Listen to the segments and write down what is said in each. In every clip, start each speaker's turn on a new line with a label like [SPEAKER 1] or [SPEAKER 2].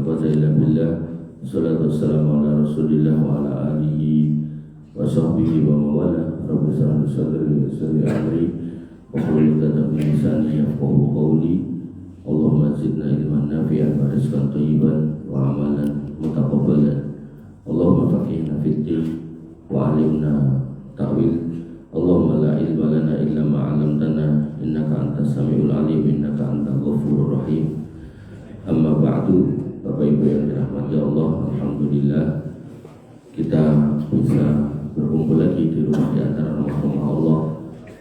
[SPEAKER 1] quwwata illa billah. Wassalatu wassalamu ala Rasulillah wa ala alihi wa sahbihi wa mawala. Rabbi shrah li sadri wa yassir li amri wa hlul 'uqdatam min lisani yafqahu qawli. Allahumma zidna ilman nafi'an wa rizqan thayyiban wa amalan mutaqabbalan. Allahumma faqihna fid din wa 'allimna ta'wil. Allahumma la ilma lana illa ma 'allamtana innaka antas samiul alim innaka antal ghafurur rahim. Amma ba'du. Bapak Ibu yang dirahmati Allah, alhamdulillah kita bisa berkumpul lagi di rumah di antara rumah Allah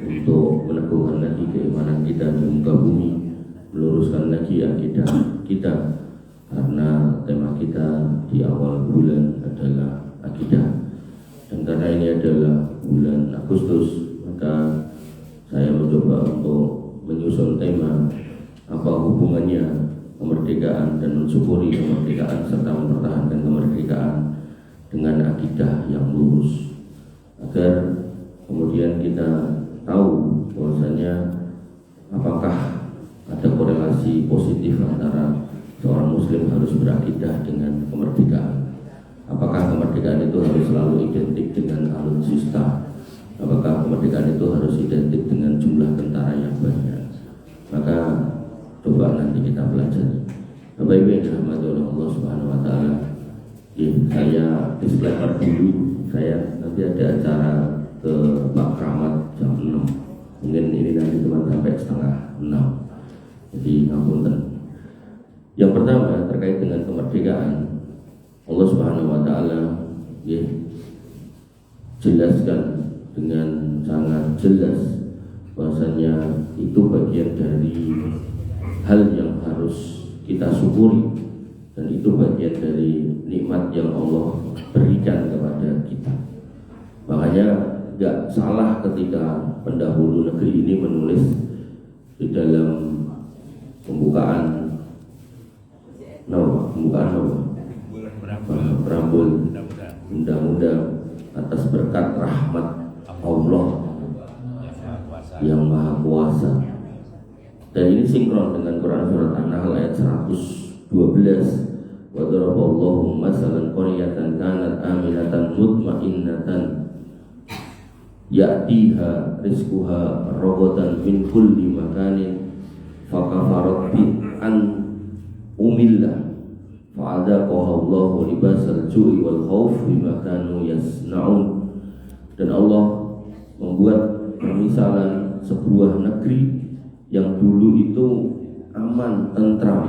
[SPEAKER 1] untuk meneguhkan lagi keimanan kita di muka bumi, meluruskan lagi akidah kita, karena tema kita di awal bulan adalah akidah. Dan karena ini adalah bulan Agustus, maka saya mencoba untuk menyusun tema apa hubungannya kemerdekaan dan mensyukuri kemerdekaan serta mempertahankan kemerdekaan dengan akidah yang lurus, agar kemudian kita tahu bahwasanya apakah ada korelasi positif antara seorang muslim harus berakidah dengan kemerdekaan. Apakah kemerdekaan itu harus selalu identik dengan alutsista? Apakah kemerdekaan itu harus identik dengan jumlah tentara yang banyak? Maka coba nanti kita pelajari. Bapak Ibu yang dirahmati oleh Allah Subhanahu wa taala, saya disclaimer dulu, saya nanti ada acara ke Pak Kramat jam 6. Mungkin ini nanti cuma sampai setengah 6. Jadi ngapunten. Yang pertama terkait dengan kemerdekaan, Allah Subhanahu wa taala jelaskan dengan sangat jelas bahwasanya itu bagian dari hal yang harus kita syukuri, dan itu bagian dari nikmat yang Allah berikan kepada kita. Makanya gak salah ketika pendahulu negeri ini menulis di dalam pembukaan preambul undang-undang atas berkat rahmat Allah yang Maha Kuasa. Dan ini sinkron dengan Quran surat An-Nahl ayat 112. Wa daraballahu masalan qaryatan kanat aminatan mutmainnatan ya'tiha rizquha ragadan min kulli makanin fakafarat bi an umillah fa'adaqaha Allahu libasal ju'i wal khauf bima kanu yasna'un. Dan Allah membuat permisalan sebuah negeri yang dulu itu aman, tentram.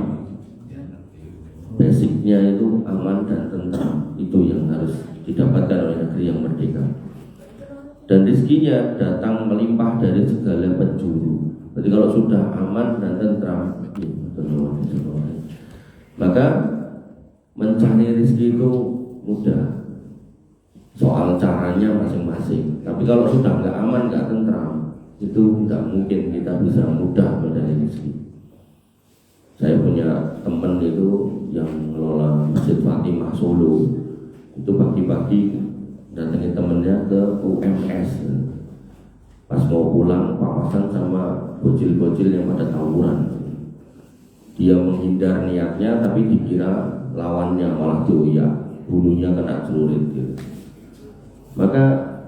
[SPEAKER 1] Basicnya itu aman dan tentram. Itu yang harus didapatkan oleh negeri yang merdeka. Dan rezekinya datang melimpah dari segala penjuru. Jadi kalau sudah aman dan tentram, maka mencari rezeki itu mudah. Soal caranya masing-masing. Tapi kalau sudah nggak aman, nggak tentram, itu nggak mungkin kita bisa mudah mencari rezeki. Saya punya teman itu yang mengelola Masjid Fatimah Solo. Itu pagi-pagi datangin temennya ke UMS. Pas mau pulang papasan sama bocil-bocil yang pada tawuran. Dia menghindar niatnya, tapi dikira lawannya malah doyak, bulunya kena celurit gitu. Maka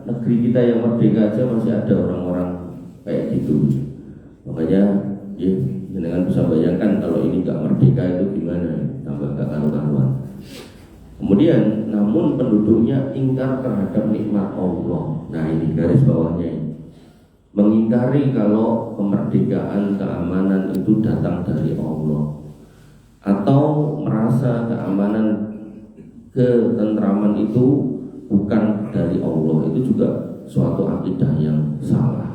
[SPEAKER 1] negeri kita yang merdeka aja masih ada orang-orang kayak gitu. Makanya jangan bisa bayangkan kalau ini nggak merdeka itu gimana, tambah nggak karu-karuan. Kemudian namun penduduknya ingkar terhadap nikmat Allah. Nah ini garis bawahnya ini. Mengingkari kalau kemerdekaan, keamanan itu datang dari Allah, atau merasa keamanan, ketentraman itu bukan dari Allah. Itu juga suatu akidah yang salah.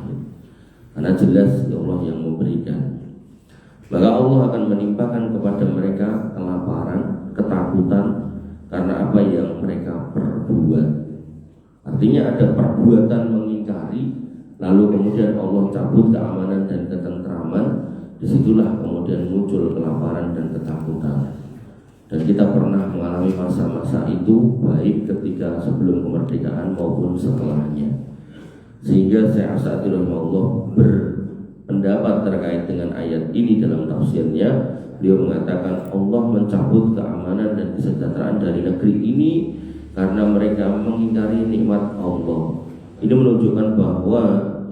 [SPEAKER 1] Karena jelas Allah yang memberikan. Maka Allah akan menimpakan kepada mereka kelaparan, ketakutan karena apa yang mereka perbuat. Artinya ada perbuatan mengingkari, lalu kemudian Allah cabut keamanan dan ketentraman. Disitulah kemudian muncul kelaparan dan ketakutan. Dan kita pernah mengalami masa-masa itu, baik ketika sebelum kemerdekaan maupun setelahnya. Sehingga Syekh Sa'di rahimahullah berpendapat terkait dengan ayat ini dalam tafsirnya. Beliau mengatakan Allah mencabut keamanan keamanan dan kesejahteraan dari negeri ini karena mereka mengingkari nikmat Allah. Ini menunjukkan bahwa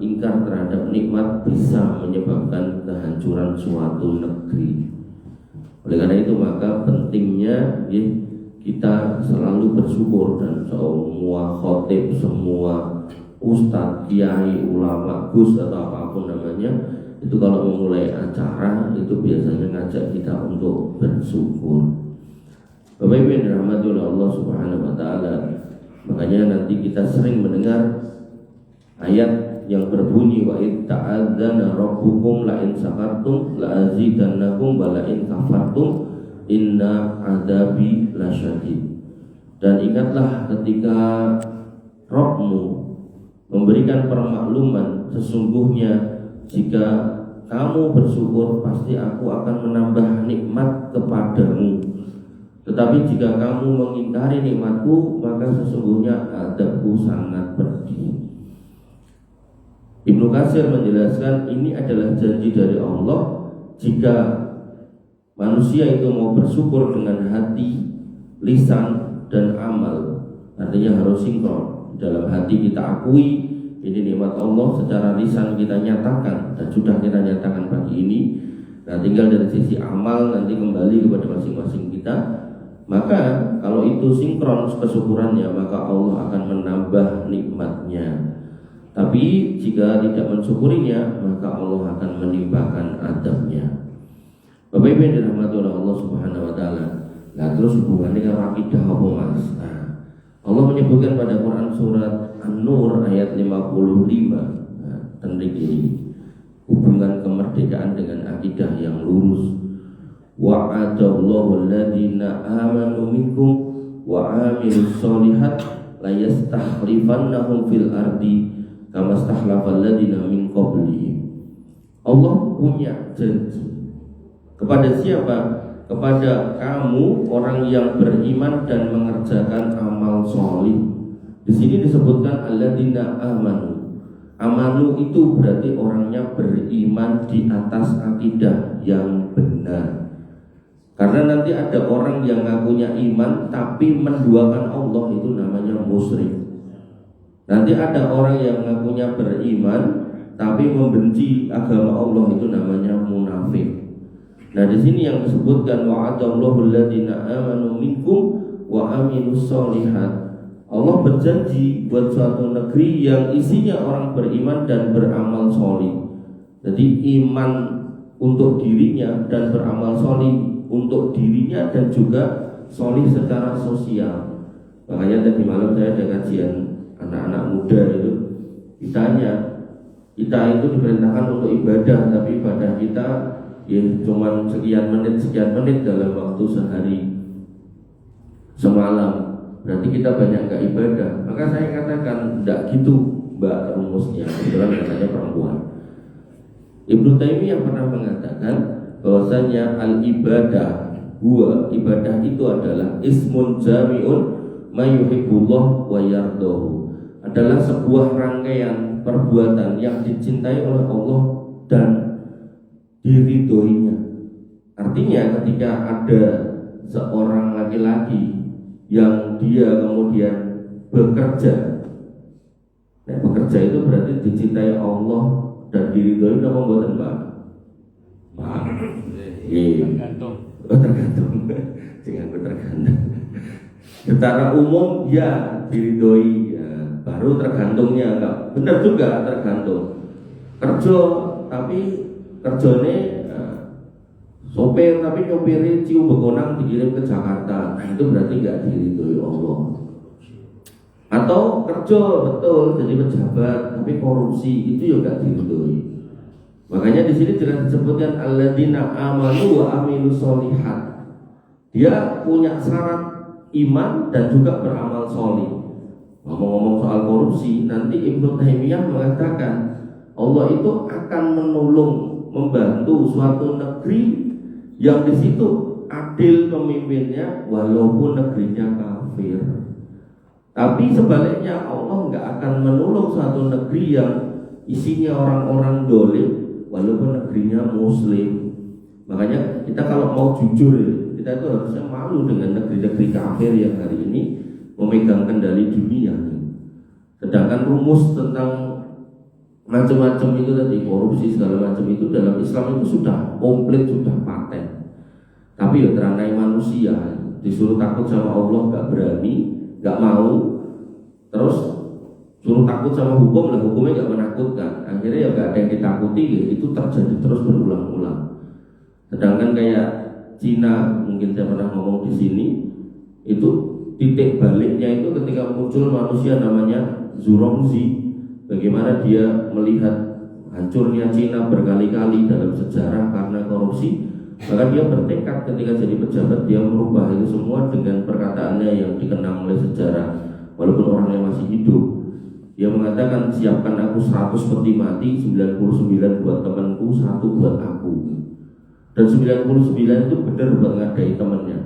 [SPEAKER 1] ingkar terhadap nikmat bisa menyebabkan kehancuran suatu negeri. Oleh karena itu maka pentingnya kita selalu bersyukur, dan semua khotib, semua ustadz, kiai, ulama, gus atau apapun namanya, itu kalau memulai acara itu biasanya ngajak kita untuk bersyukur. Bapak Ibu yang dirahmati oleh Allah Subhanahu wa taala, makanya nanti kita sering mendengar ayat yang berbunyi wa id ta'adzana rabbukum la in sakartum la azidannakum wa la in kafartum inna adzabi lasyadid. Dan ingatlah ketika Rabbmu memberikan permakluman, sesungguhnya jika kamu bersyukur pasti aku akan menambah nikmat kepadamu, tetapi jika kamu mengingkari nikmatku maka sesungguhnya azabku sangat pedih. Ibnu Katsir menjelaskan ini adalah janji dari Allah jika manusia itu mau bersyukur dengan hati, lisan, dan amal. Artinya harus sinkron. Dalam hati kita akui ini nikmat Allah, secara lisan kita nyatakan, dan sudah kita nyatakan pagi ini. Nah, tinggal dari sisi amal nanti kembali kepada masing-masing kita. Maka kalau itu sinkron kesyukurannya, maka Allah akan menambah nikmatnya. Tapi jika tidak mensyukurinya, maka Allah akan menimpakan adabnya. Bapak Ibu yang dirahmati oleh Allah Subhanahu wa taala. Nah, terus hubungannya dengan akidah apa, Mas? Nah, Allah menyebutkan pada Quran surat An-Nur ayat 55 tentang ini hubungan kemerdekaan dengan akidah yang lurus. Wa'adallahu alladziina aamanu minkum wa 'amilus sholihat la yastakhlifannahum fil ardi kama stakhlafal ladziina min qablihim. Allah punya janji kepada siapa? Kepada kamu orang yang beriman dan mengerjakan amal sholih. Di sini disebutkan alladziina amanu. Amanu itu berarti orangnya beriman di atas akidah yang benar. Karena nanti ada orang yang ngakunya iman tapi menduakan Allah, itu namanya musyrik. Nanti ada orang yang ngakunya beriman tapi membenci agama Allah, itu namanya munafik. Nah, di sini yang disebutkan wa'adallahu alladziina aamanu minkum wa 'amilus sholihat. Allah berjanji buat suatu negeri yang isinya orang beriman dan beramal sholih. Jadi iman untuk dirinya dan beramal sholih untuk dirinya dan juga sholih secara sosial. Makanya tadi malam saya ada kajian anak-anak muda itu ditanya, kita itu diperintahkan untuk ibadah, tapi ibadah kita ya cuma sekian menit dalam waktu sehari semalam, berarti kita banyak gak ibadah. Maka saya katakan tidak gitu mbak rumusnya, kebetulan katanya perempuan. Ibnu Taimiyah pernah mengatakan bahwasanya al-ibadah ibadah itu adalah ismun jami'un ma yuhibbullah wa yardahu, adalah sebuah rangkaian perbuatan yang dicintai oleh Allah dan diridhoinya. Artinya ketika ada seorang laki-laki yang dia kemudian bekerja, nah bekerja itu berarti dicintai Allah dan diridhoi, apa mboten Pak? Pak. Tergantung. Tergantung. Secara umum ya diridhoi, ya, baru tergantungnya enggak. Benar juga tergantung. Kerja tapi kerjane sopir tapi nyopirnya cium begonang dikirim ke Jakarta, nah itu berarti nggak diridhoi Allah. Atau kerja betul jadi pejabat tapi korupsi, itu juga diridhoi. Makanya di sini jelas disebutkan alladziina amanu wa 'amilus sholihat. Dia punya syarat iman dan juga beramal sholih. Ngomong-ngomong soal korupsi, nanti Ibnu Taimiyah mengatakan Allah itu akan menolong, membantu suatu negeri yang di situ adil pemimpinnya walaupun negerinya kafir. Tapi sebaliknya Allah nggak akan menolong suatu negeri yang isinya orang-orang dolim walaupun negerinya muslim. Makanya kita kalau mau jujur, Kita itu harusnya malu dengan negeri-negeri kafir yang hari ini memegang kendali dunia. Sedangkan rumus tentang macam-macam itu tadi, korupsi segala macam itu dalam Islam itu sudah komplit, sudah paten. Tapi ya teranai manusia, disuruh takut sama Allah gak berani, gak mau. Terus suruh takut sama hukum, lah hukumnya gak menakutkan. Akhirnya ya gak ada yang ditakuti, ya, itu terjadi terus berulang-ulang. Sedangkan kayak Cina, mungkin saya pernah ngomong di sini, itu titik baliknya itu ketika muncul manusia namanya Zhurongzi. Bagaimana dia melihat hancurnya Cina berkali-kali dalam sejarah karena korupsi. Maka dia bertekad ketika jadi pejabat dia merubah itu semua dengan perkataannya yang dikenang oleh sejarah. Walaupun orangnya masih hidup, dia mengatakan, siapkan aku 100 peti mati, 99 buat temanku, 1 buat aku. Dan 99 itu benar buat ngadai temannya,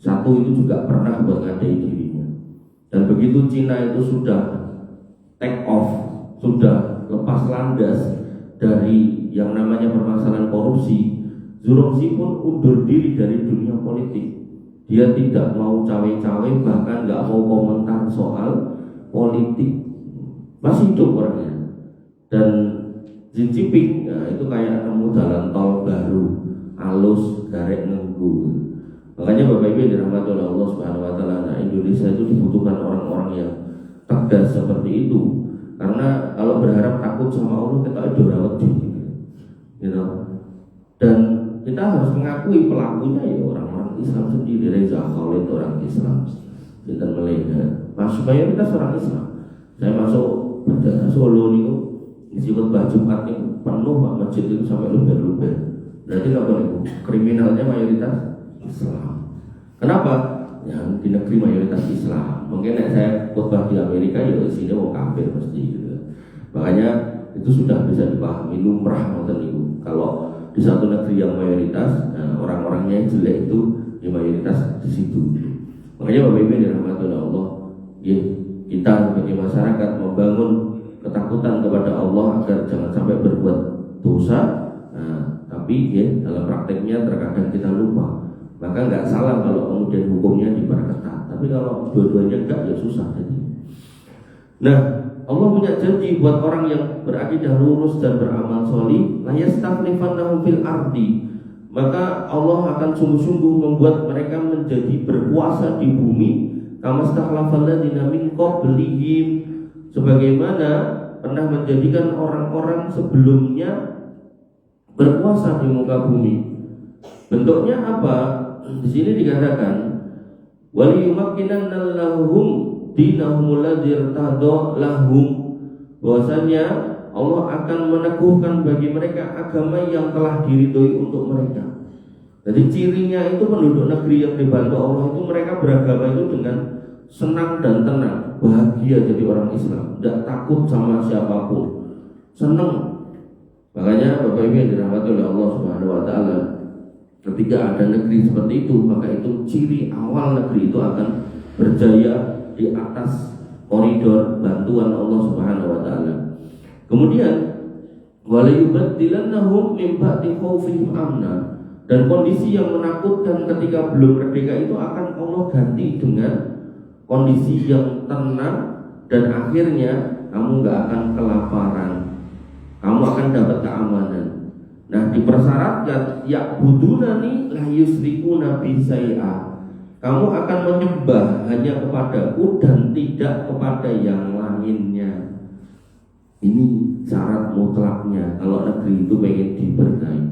[SPEAKER 1] 1 itu juga pernah buat ngadai dirinya. Dan begitu Cina itu sudah take off, sudah lepas landas dari yang namanya permasalahan korupsi, Zhurongzi pun undur diri dari dunia politik. Dia tidak mau cawe-cawe, bahkan nggak mau komentar soal politik. Masih hidup orangnya. Dan Xi Jinping, ya, itu kayak nemu jalan tol baru, alus, garek nenggu. Makanya Bapak Ibu dirahmati oleh Allah Subhanahu Wa Taala, nah, Indonesia itu dibutuhkan orang-orang yang tegas seperti itu. Karena kalau berharap takut sama Allah, kita udah rawat diri, gitu. Dan kita harus mengakui pelakunya ya orang-orang Islam sendiri. Reza Khalid orang Islam, kita melihat masuk mayoritas orang Islam. Saya masuk Perdana Solo nih, isi khutbah Jumat nih penuh pak masjid itu sampai luber-luber. Berarti apa nih? Kriminalnya mayoritas Islam. Kenapa? Yang di negeri mayoritas Islam. Mungkin saya khutbah di Amerika ya sini mau kafir pasti gitu. Makanya itu sudah bisa dipahami lumrah nonton itu. Kalau di satu negeri yang mayoritas, nah, orang-orangnya yang jelek itu ya mayoritas di situ. Makanya Bapak Ibu dirahmati oleh Allah, ya, kita sebagai masyarakat membangun ketakutan kepada Allah agar jangan sampai berbuat dosa. Nah, tapi ya dalam prakteknya terkadang kita lupa. Maka nggak salah kalau kemudian hukumnya diperketat. Tapi kalau dua-duanya enggak, ya susah jadi. Nah, Allah punya janji buat orang yang berakidah lurus dan beramal solih, la yastakhlifannahum fil ardi. Maka Allah akan sungguh-sungguh membuat mereka menjadi berkuasa di bumi, kama stakhlafal ladzina min qablihim, sebagaimana pernah menjadikan orang-orang sebelumnya berkuasa di muka bumi. Bentuknya apa? Di sini dikatakan waliyumakkinanna lahum dinahumul ladzi irtadha lahum, bahwasanya Allah akan meneguhkan bagi mereka agama yang telah diridhoi untuk mereka. Jadi cirinya itu penduduk negeri yang dibantu Allah itu mereka beragama itu dengan senang dan tenang, bahagia jadi orang Islam, tidak takut sama siapapun, senang. Makanya Bapak Ibu yang dirahmati oleh Allah Subhanahu Wa Taala, ketika ada negeri seperti itu, maka itu ciri awal negeri itu akan berjaya di atas koridor bantuan Allah Subhanahu Wa Taala. Kemudian wala yubaddilannahum min ba'di khaufihim amna, dan kondisi yang menakutkan ketika belum merdeka itu akan Allah ganti dengan kondisi yang tenang, dan akhirnya kamu nggak akan kelaparan, kamu akan dapat keamanan. Nah, dipersyaratkan ya'budunani la yusyrikuna bi syai'a, kamu akan menyembah hanya kepadaku dan tidak kepada yang lainnya. Ini syarat mutlaknya kalau negeri itu pengen diberkahi.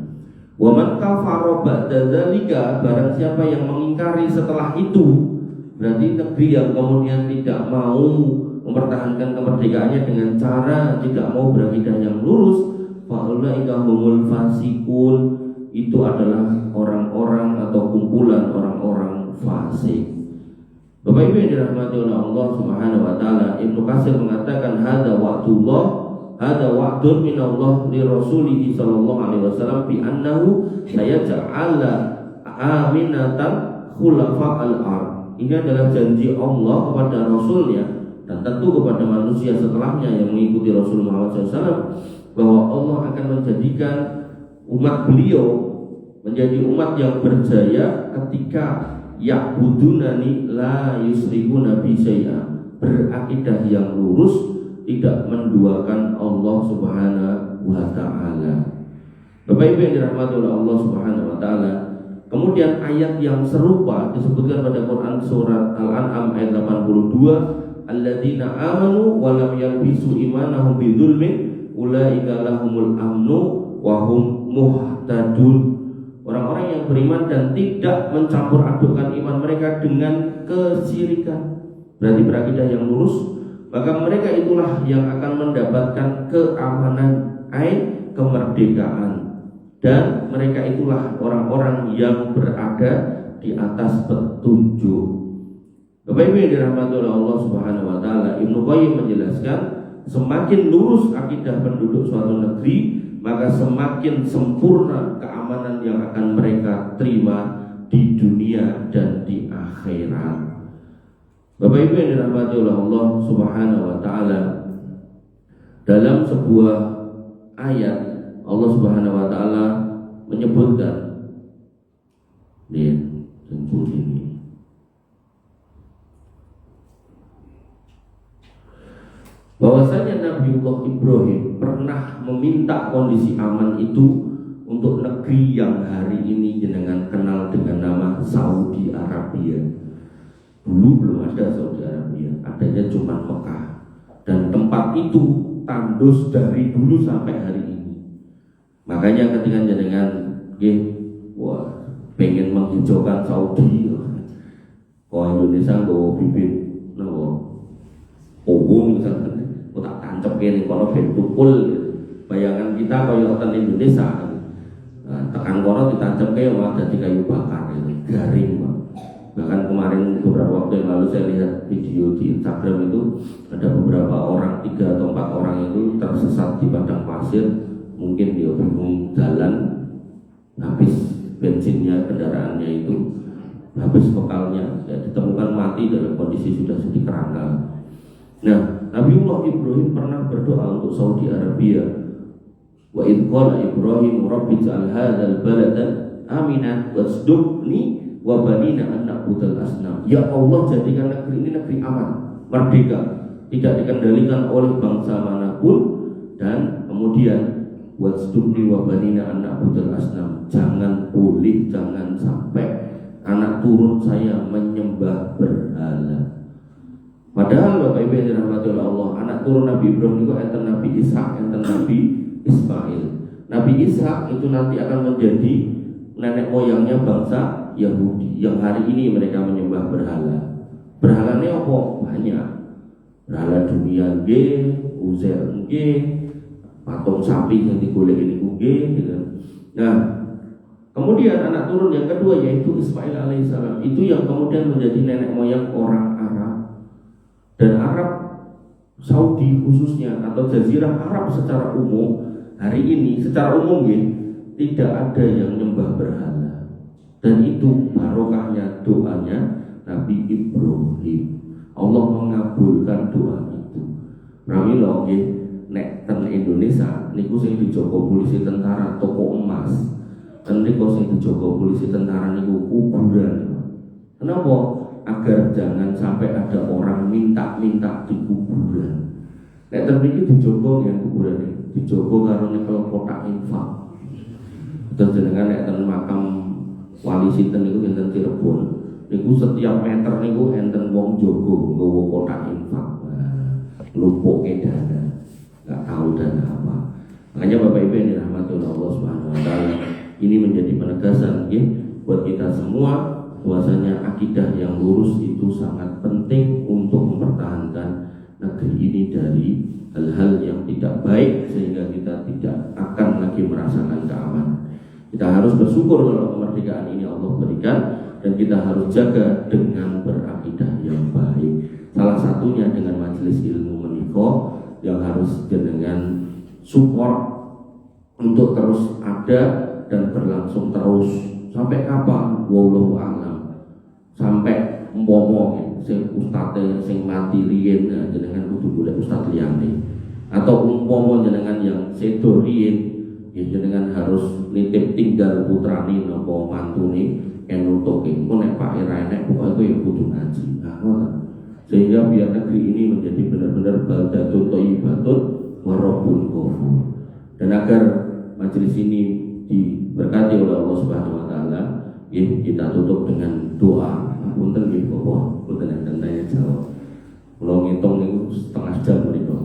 [SPEAKER 1] Wa man kafara ba'da dzalika, barang siapa yang mengingkari setelah itu, berarti negeri yang kemudian tidak mau mempertahankan kemerdekaannya dengan cara tidak mau berakidah yang lurus, fa'ulaika humul fasikun, itu adalah orang-orang atau kumpulan orang-orang fasik. Bapak Ibu yang dirahmati oleh Allah Subhanahu Wa Taala, Ibnu Katsir mengatakan hada wa'dullah, hada wa'dun minallah li Rasulih sallallahu alaihi wasallam bi annahu sayaj'ala aminatan khulafa al-ard. Ini adalah janji Allah kepada Rasulnya dan tentu kepada manusia setelahnya yang mengikuti Rasul Muhammad SAW, bahwa Allah akan menjadikan umat beliau menjadi umat yang berjaya ketika ya'budunani la yusyrikuna bi syai'a, berakidah yang lurus, tidak menduakan Allah Subhanahu wa taala. Bapak Ibu yang dirahmati oleh Allah Subhanahu wa taala, kemudian ayat yang serupa disebutkan pada Quran surat Al-An'am ayat 82, alladzina amanu wa lam yalbisu imanahum bidzulmin ulaika lahumul amnu wa hum muhtadun. Orang-orang yang beriman dan tidak mencampur adukkan iman mereka dengan kesyirikan, berarti berakidah yang lurus, maka mereka itulah yang akan mendapatkan keamanan, kemerdekaan, dan mereka itulah orang-orang yang berada di atas petunjuk. Bapak Ibu yang dirahmati oleh Allah Subhanahu wa taala, Ibnu Qayyim menjelaskan, semakin lurus akidah penduduk suatu negeri, maka semakin sempurna keamanan yang akan mereka terima di dunia dan di akhirat. Bapak Ibu yang dirahmati oleh Allah Subhanahu wa taala, dalam sebuah ayat Allah Subhanahu wa taala menyebutkan ini bahwasanya Nabiullah Ibrahim pernah meminta kondisi aman itu untuk negeri yang hari ini jenengan kenal dengan nama Saudi Arabia. Dulu belum ada Saudi Arabia, adanya cuma Mekah, dan tempat itu tandus dari dulu sampai hari ini. Makanya ketika jenengan pengen menghijaukan Saudi, kok Indonesia nggak bibit, misalnya tak tancap kene kono ben tukul. Bayangan kita kaya oten Indonesia. Tekan kono ditancapke wah dadi kayu bakar garing. Bahkan kemarin beberapa waktu yang lalu saya lihat video di Instagram itu ada beberapa orang, 3 atau 4 orang itu tersesat di padang pasir, mungkin dia bingung jalan, habis bensinnya kendaraannya itu habis bekalnya, ya, ditemukan mati dalam kondisi sudah sedih kerangka. Nah, Nabiullah Ibrahim pernah berdoa untuk Saudi Arabia. Wa idh qala Ibrahim rabbi ij'al hadzal balada aminan wasdukni wa banina an na'budal asnam. Ya Allah, jadikan negeri ini negeri aman, merdeka, tidak dikendalikan oleh bangsa manapun, dan kemudian wasdukni wa banina an na'budal asnam. Jangan sampai anak turun saya menyembah berhala. Padahal Bapak Ibu yang dirahmati oleh Allah, anak turun Nabi Ibrahim itu enten Nabi Ishak, enten Nabi Ismail. Nabi Ishak itu nanti akan menjadi nenek moyangnya bangsa Yahudi yang hari ini mereka menyembah berhala. Berhalanya apa? Banyak. Berhala dunia G, Uzair G, patung sapi yang digolek ini G, gitu. Nah, kemudian anak turun yang kedua yaitu Ismail alaihissalam, itu yang kemudian menjadi nenek moyang orang Arab. Dan Arab Saudi khususnya atau Jazirah Arab secara umum hari ini secara umum tidak ada yang nyembah berhala. Dan itu barokahnya doanya Nabi Ibrahim. Allah mengabulkan doa itu. Pramila nek ten Indonesia niku sing dijaga polisi tentara toko emas. Dan niku sing dijaga polisi tentara niku kuburan. Kenapa? Agar jangan sampai ada orang minta-minta di kuburan. Nek terpikir dijogo yang kuburan ini, dijogo karo nyekel kotak infak. Terus jenengan nek ten makam wali sinten niku enten Cirebon, niku setiap meter niku enten wong jogo nggawa kotak infak. Lumpuke dana, enggak tahu dana apa. Makanya Bapak Ibu yang dirahmati oleh Allah Subhanahu wa taala, ini menjadi penegasan buat kita semua bahwasanya akidah yang lurus itu sangat penting untuk mempertahankan negeri ini dari hal-hal yang tidak baik, sehingga kita tidak akan lagi merasakan keamanan. Kita harus bersyukur kalau kemerdekaan ini Allah berikan, dan kita harus jaga dengan berakidah yang baik. Salah satunya dengan majelis ilmu menika yang harus dengan support untuk terus ada dan berlangsung terus sampai kapan? Wallahu a'lam. Sampai umpama sing ustadz sing mati riyen jenengan kudu golek ustadz liyane, atau umpama jenengan yang sedo riyen ya jenengan harus nitip tinggal putrani napa mantune enutuke engko nek Pak ora enek pokoke ya kudu ngaji. Nah, ngoten. Sehingga biar negeri ini menjadi benar-benar baldatun thayyibatun wa rabbun ghafur. Dan agar majelis ini diberkati oleh Allah Subhanahu wa taala, ya, kita tutup dengan doa. Punten nggih Bapak, punten enten tanya jawab. Kalau ngitung niku setengah jam mriku.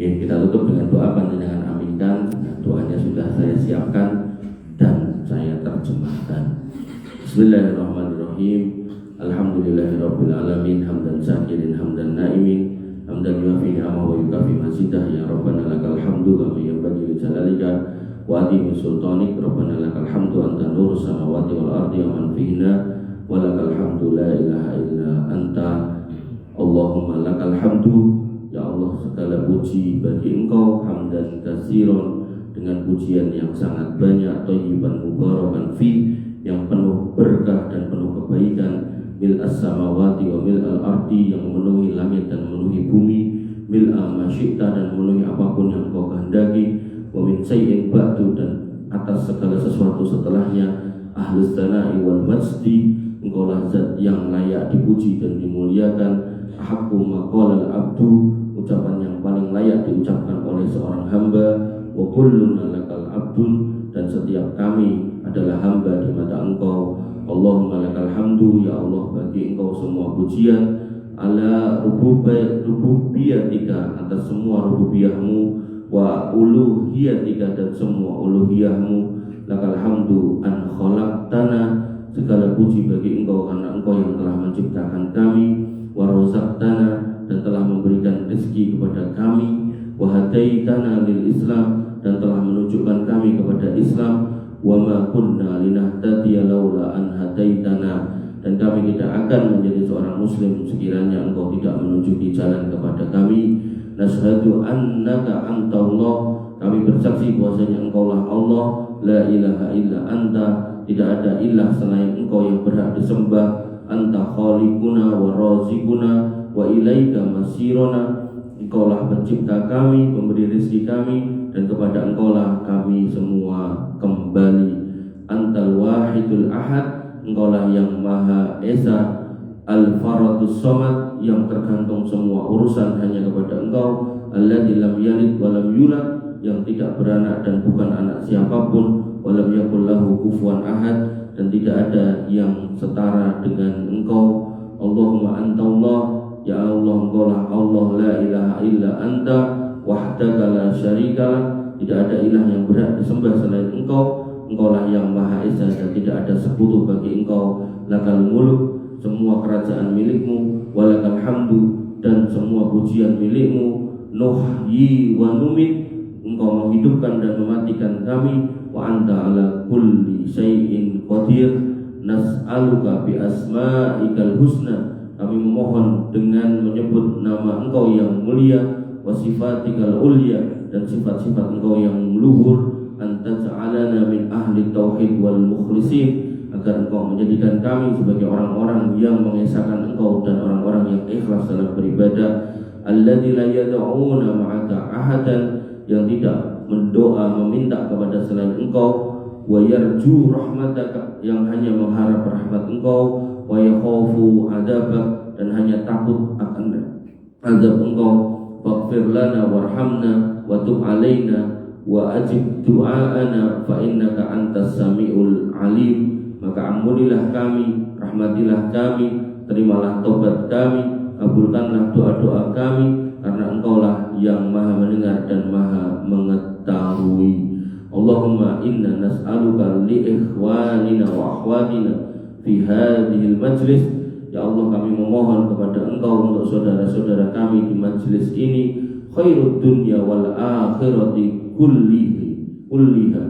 [SPEAKER 1] Ya, kita tutup dengan doa panjenengan aminkan. Nah, doanya sudah saya siapkan dan saya terjemahkan. Bismillahirrahmanirrahim. Alhamdulillahirabbil alamin hamdan syakirin hamdan naimin hamdan yuafi ni'amahu wa yukafi mazidah ya rabbana lakal hamdu kama yanbaghi li jalalika wa adimi sultanik rabbana lakal hamdu anta nurus samawati wal ardi wa man fihinna wa lakal hamdu la ilaha illa anta Allahumma lakal hamdu. Ya Allah, segala puji bagi Engkau, hamdan katsiran, dengan pujian yang sangat banyak, thayyiban mubarakan fi, yang penuh berkah dan penuh kebaikan, mil as-samawati wa mil al-ardi, yang memenuhi langit dan memenuhi bumi, mil al-masyikta, dan memenuhi apapun yang Engkau kehendaki, wa min sayyin ba'du, dan atas segala sesuatu setelahnya, ahlus tsana'i wal majdi, Engkau lah zat yang layak dipuji dan dimuliakan, haqqu maqalal abdu, ucapan yang paling layak diucapkan oleh seorang hamba, wa kulluna lakal abdun, dan setiap kami adalah hamba di mata Engkau. Allahumma lakal hamdu, ya Allah, bagi Engkau semua pujian, ala rububiyatika, atas semua rububiyahmu, wa uluhiyatika, dan semua uluhiyahmu, lakal hamdu an khalaqtana, segala puji bagi Engkau karena Engkau yang telah menciptakan kami, wa razaqtana, dan telah memberikan rezeki kepada kami, wa hadaitana lil Islam, dan telah menunjukkan kami kepada Islam, wa ma kunna linahtadiya laula an hadaitana, dan kami tidak akan menjadi seorang muslim sekiranya Engkau tidak menunjuki jalan kepada kami. Nashhadu annaka antallah, kami bersaksi bahwasanya Engkau lah Allah, la ilaha illa anta, tidak ada ilah selain Engkau yang berhak disembah, anta khaliquna wa razikuna wa ilaika masirona, Engkau lah pencipta kami, pemberi rezeki kami, dan kepada Engkau lah kami semua kembali. Antal wahidul ahad, Engkau lah yang maha esa, al-faradus somad, yang tergantung semua urusan hanya kepada Engkau, alladzi lam yalid wa lam yulad, yang tidak beranak dan bukan anak siapapun, wa lam yakul lahu kufuwan ahad, dan tidak ada yang setara dengan Engkau. Allahumma antallah, ya Allah, Engkau lah Allah, la ilaha illa anta wahdaka la syarikalah, tidak ada ilah yang berhak disembah selain Engkau. Engkau lah yang maha esa dan tidak ada sekutu bagi Engkau. Lakal muluk, semua kerajaan milikmu, walakal hamdu, dan semua pujian milikmu. Nuhyi wa numit, Engkau menghidupkan dan mematikan kami. Wa anta ala kulli syai'in qadir, nas'aluka bi asma'ikal husna, kami memohon dengan menyebut nama Engkau yang mulia, wa sifatikal ulya, dan sifat-sifat Engkau yang luhur, antaj'alana min ahli tauhid wal mukhlisin, agar Engkau menjadikan kami sebagai orang-orang yang mengesahkan Engkau dan orang-orang yang ikhlas dalam beribadah, alladzi la yad'una ma'aka ahadan, yang tidak mendoa meminta kepada selain Engkau, wa yarju rahmataka, yang hanya mengharap rahmat Engkau, wa yakhafu adabak, dan hanya takut akan azab Engkau. Faghfir lana warhamna wa tub alaina wa ajib du'aana fa innaka antas samiul alim, maka ampunilah kami, rahmatilah kami, terimalah tobat kami, kabulkanlah doa-doa kami, karena Engkaulah yang maha mendengar dan maha mengetahui. Allahumma inna nas'aluka li ikhwanina wa akhwatina fi hadhil majlis, ya Allah, kami memohon kepada Engkau untuk saudara-saudara kami di majlis ini, khairud dunya wal akhirati kulliha,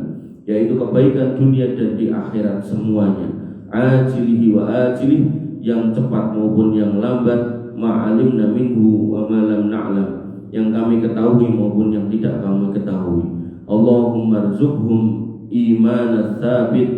[SPEAKER 1] yaitu kebaikan dunia dan di akhirat semuanya, ajilihi wa ajilih, yang cepat maupun yang lambat, ma'alimna minhu wa ma lam na'lam, yang kami ketahui maupun yang tidak kami ketahui. Allahumma rzuqhum imanan tsabit,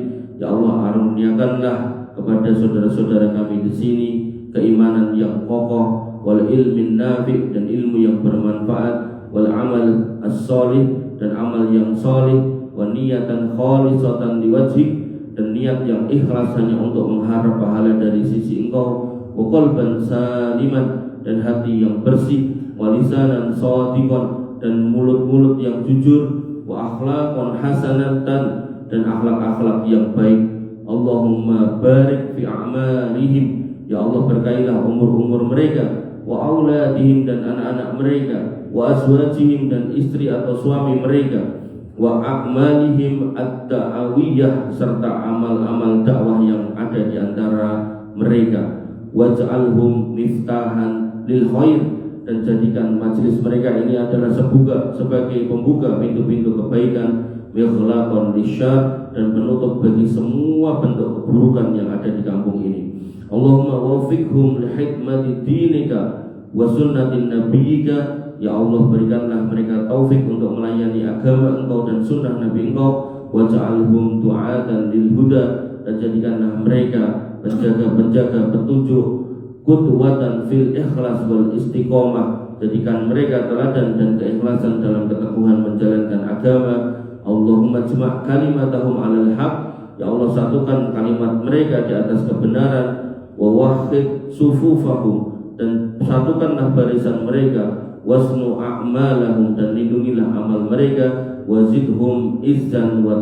[SPEAKER 1] ya Allah, aruniakanlah kepada saudara-saudara kami di sini keimanan yang kokoh, wal ilmin nafi', dan ilmu yang bermanfaat, wal amal as-solih, dan amal yang solih, wa niyatan khalisatan liwajhik, dan niat yang ikhlas hanya untuk mengharap pahala dari sisi Engkau, wa qalban saliman, dan hati yang bersih, wa lisanan shadiqan, dan mulut-mulut yang jujur, wa akhlaqan hasanatan, dan akhlak-akhlak yang baik. Allahumma barik fi a'malihim, ya Allah berkailah umur-umur mereka, wa auladihim, dan anak-anak mereka, wa azwajihim, dan istri atau suami mereka, wa a'malihim ad-da'awiyah, serta amal-amal dakwah yang ada di antara mereka. Waj'alhum miftahan lil khair, dan jadikan majelis mereka ini adalah sebagai pembuka pintu-pintu kebaikan, mighlaqan lisyarr, dan penutup bagi semua bentuk keburukan yang ada di kampung ini. Allahumma wafiqhum li hikmati dinika wa sunnatin nabiyyika, ya Allah berikanlah mereka taufik untuk melayani agama Engkau dan sunnah Nabi Engkau. Waj'alhum du'atan lil huda, dan jadikanlah mereka penjaga-penjaga petunjuk, qudwatan fil ikhlas wal istiqomah, jadikan mereka teladan dan keikhlasan dalam keteguhan menjalankan agama. Allahumma jma' kalimatahum 'alal haq, ya Allah satukan kalimat mereka di atas kebenaran, wa wahhid sufufahum, dan satukanlah barisan mereka, wasnu a'malahum, dan lindungilah amal mereka, wazidhum izzan wa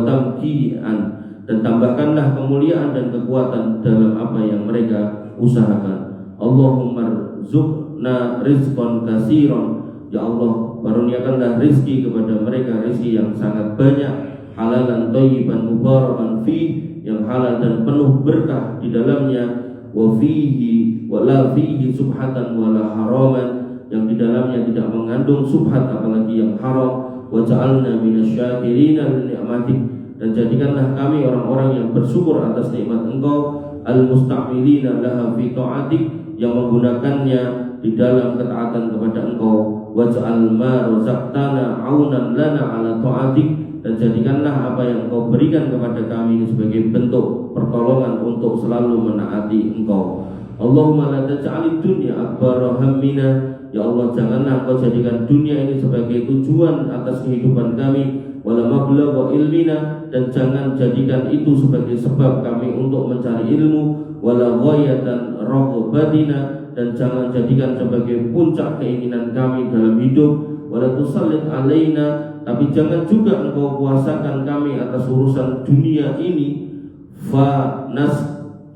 [SPEAKER 1] tamki'an, dan tambahkanlah kemuliaan dan kekuatan dalam apa yang mereka usahakan. Allahumma rzuqna rizqan katsiran, ya Allah karuniakanlah rizki kepada mereka, rizki yang sangat banyak, halalan thayyiban mubarakan fi, yang halal dan penuh berkah di dalamnya, wa fihi wa la fihi subhatan wa la haraman, yang di dalamnya tidak mengandung subhat apalagi yang haram. Wa ja'alna minasyakirina li ni'matik, dan jadikanlah kami orang-orang yang bersyukur atas nikmat Engkau, al-mustamilina laha fi ta'atik, yang menggunakannya di dalam ketaatan kepada Engkau. Waj'al ma razaqtana 'aunan lana 'ala ta'atik, dan jadikanlah apa yang Engkau berikan kepada kami ini sebagai bentuk pertolongan untuk selalu menaati Engkau. Allahumma la taj'alid dunya akbar hammina, ya Allah janganlah Engkau jadikan dunia ini sebagai tujuan atas kehidupan kami, wala mablagha ilmina, dan jangan jadikan itu sebagai sebab kami untuk mencari ilmu, wala ghayatan raghabatina, dan jangan jadikan sebagai puncak keinginan kami dalam hidup, wala tusallit alaina, tapi jangan juga Engkau kuasakan kami atas urusan dunia ini,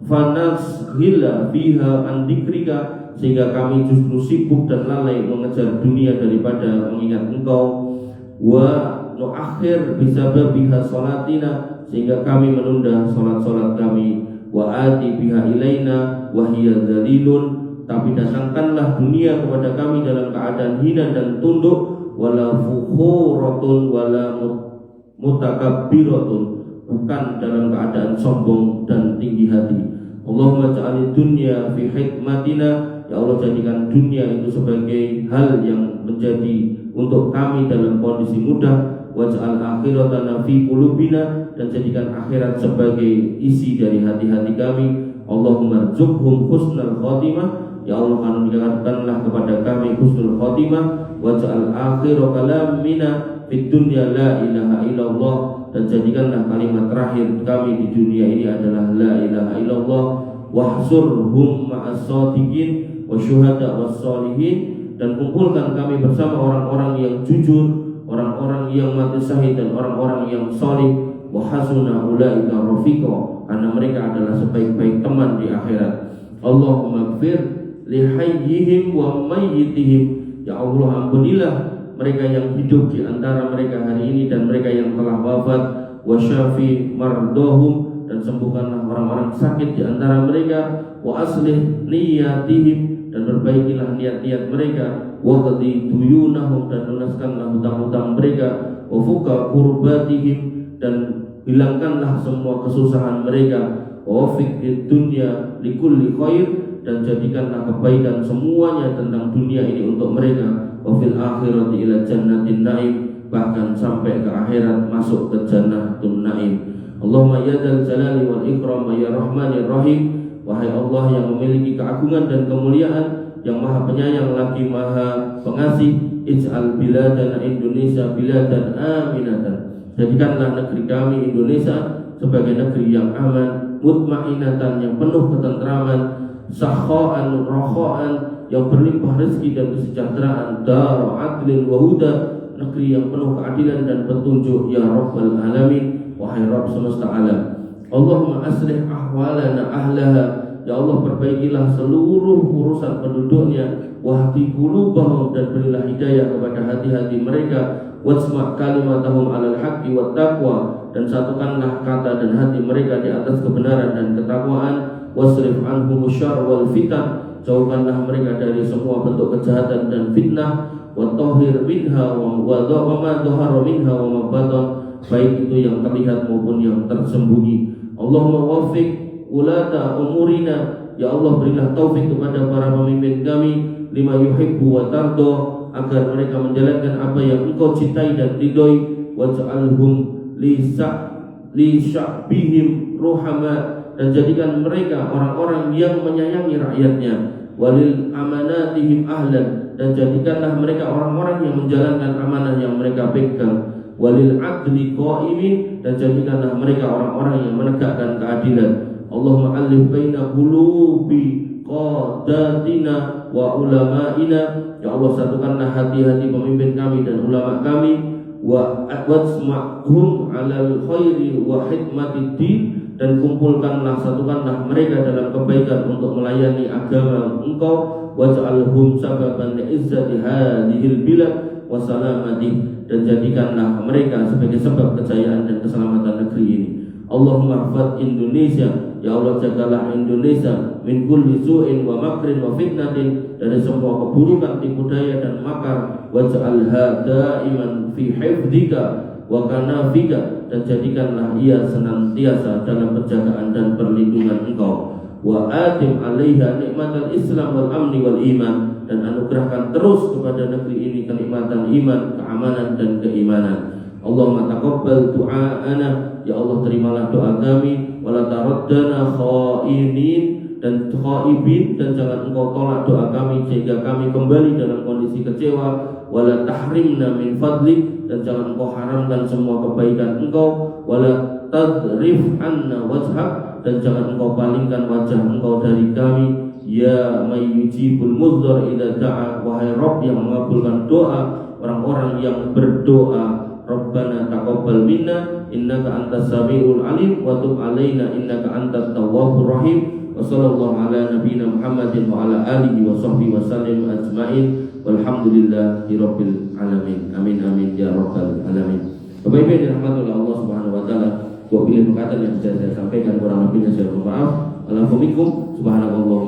[SPEAKER 1] fanashghila biha an dzikrika, sehingga kami justru sibuk dan lalai mengejar dunia daripada mengingat Engkau, wa nu'akhir bisababiha salatina, sehingga kami menunda salat-salat kami, wa ati biha ilaina wa hiya dzalilun, tapi datangkanlah dunia kepada kami dalam keadaan hina dan tunduk, wala fukhuratun wala mutakabbiratun, bukan dalam keadaan sombong dan tinggi hati. Allahumma ja'alid dunya fi hikmatina, ya Allah jadikan dunia itu sebagai hal yang menjadi untuk kami dalam kondisi mudah. Waj'al akhiratana fi qulubina, dan jadikan akhirat sebagai isi dari hati-hati kami. Allahumma rzuqhum husnal khatimah, ya Allah karuniakanlah kepada kami husnul khatimah. Waj'al akhir kalamina fid dunya la ilaha illallah, dan jadikanlah kalimat terakhir kami di dunia ini adalah la ilaha illallah. Wahsurhum ma'as shadiqin wa syuhada was sholihin, dan kumpulkan kami bersama orang-orang yang jujur, orang-orang yang mati syahid, dan orang-orang yang salih. Wa hasuna ulaika rafiqa, karena mereka adalah sebaik-baik teman di akhirat. Allahumma ighfir li hayyihim wa mayyitihim, ya Allah ampunilah mereka yang hidup di antara mereka hari ini dan mereka yang telah wafat. Wa syafi mardahum, dan sembuhkanlah orang-orang sakit di antara mereka. Wa aslih niyatihim, dan perbaikilah niat-niat mereka. Wa qadi duyunahum, dan lunaskanlah hutang-hutang mereka. Wa fuka kurbatihim, dan hilangkanlah semua kesusahan mereka. Wa wafiq fid dunya likulli khair, dan jadikanlah kebaikan semuanya tentang dunia ini untuk mereka. Wa fil akhirati ila jannatin naim, bahkan sampai ke akhirat masuk ke jannatun naim. Allahumma ya dzal jalali wal ikram ya rahmanir rahim, wahai Allah yang memiliki keagungan dan kemuliaan, yang maha penyayang lagi maha pengasih, ij'al biladana Indonesia biladan aminatan, Jadikanlah negeri kami Indonesia sebagai negeri yang aman, mutmainatan, yang penuh ketentraman, sakha'an, rokha'an, yang berlimpah rezeki dan kesejahteraan, daru adlin wa huda, negeri yang penuh keadilan dan petunjuk, ya Rabbal Alamin, wahai Rabb semesta alam. Allahumma aslih ahwalana ahlaha, ya Allah perbaikilah seluruh urusan penduduknya, wahdi qulubahum, dan berilah hidayah kepada hati-hati mereka, wasma' kalimatahum alal haqqi wat taqwa, dan satukanlah kata dan hati mereka di atas kebenaran dan ketakwaan, wasrif anhum syarr wal fitan, jauhkanlah mereka dari semua bentuk kejahatan dan fitnah, wa tahhir minha wa ma dhahara minha wa ma batan, baik itu yang terlihat maupun yang tersembunyi. Allahumma waffiq ulata umurina, ya Allah berilah taufik kepada para pemimpin kami, lima yuhibbu wa tardo, agar mereka menjalankan apa yang Engkau cintai dan ridhoi, waj'alhum li sya'bihim ruhama, dan jadikan mereka orang-orang yang menyayangi rakyatnya, walil amanatihim ahlan, dan jadikanlah mereka orang-orang yang menjalankan amanah yang mereka pegang, walil adli qaimin, dan jadikanlah mereka orang-orang yang menegakkan keadilan. Allahumma alif baina qulubi qadatina wa ulama'ina, ya Allah satukanlah hati-hati pemimpin kami dan ulama kami, wa wasma'hum 'alal khairi wa hikmatid din, dan kumpulkanlah, satukanlah mereka dalam kebaikan untuk melayani agama Engkau, waj'alhum sababan li'izzati hadhil bilad wa salamati, dan jadikanlah mereka sebagai sebab kejayaan dan keselamatan negeri ini. Allahumma hafadz Indonesia, ya Allah jagalah Indonesia min kulli su'in wa makrin wa fitnatin, dari semua keburukan, tipu daya dan makar, waj'alha da'iman fi hifdzika wa kanafika, dan jadikanlah ia senantiasa dalam penjagaan dan perlindungan Engkau, wa atim 'alaiha nikmatal Islam wal amni wal iman, dan anugerahkan terus kepada negeri ini kenikmatan iman, keamanan dan keimanan. Allahumma taqabbal du'aana, ya Allah terimalah doa kami, wala taraddana khainin dan khaibin, dan jangan Engkau tolak doa kami sehingga kami kembali dalam kondisi kecewa, wala tahrimna min fadlik, dan jangan Engkau haramkan semua kebaikan Engkau, wala tadrif anna wajhak, dan jangan Engkau palingkan wajah Engkau dari kami, ya mayyujibul mudzar idza da'a, wahai Rabb yang mengabulkan doa orang-orang yang berdoa. Rabbana taqabbal minna innaka antas samiul alim wa tub alaina innaka antat tawwabur rahim, wa sallallahu ala nabiyyina Muhammadin wa ala alihi wa sahbihi wa sallim ajmain, walhamdulillahi rabbil alamin. Amin amin ya rabbal alamin. Bapak Ibu yang dirahmati oleh Allah Subhanahu wa taala, gua pilih perkataan yang bisa saya sampaikan, kurang lebihnya saya mohon maaf. Alhamdulillah, subhanallah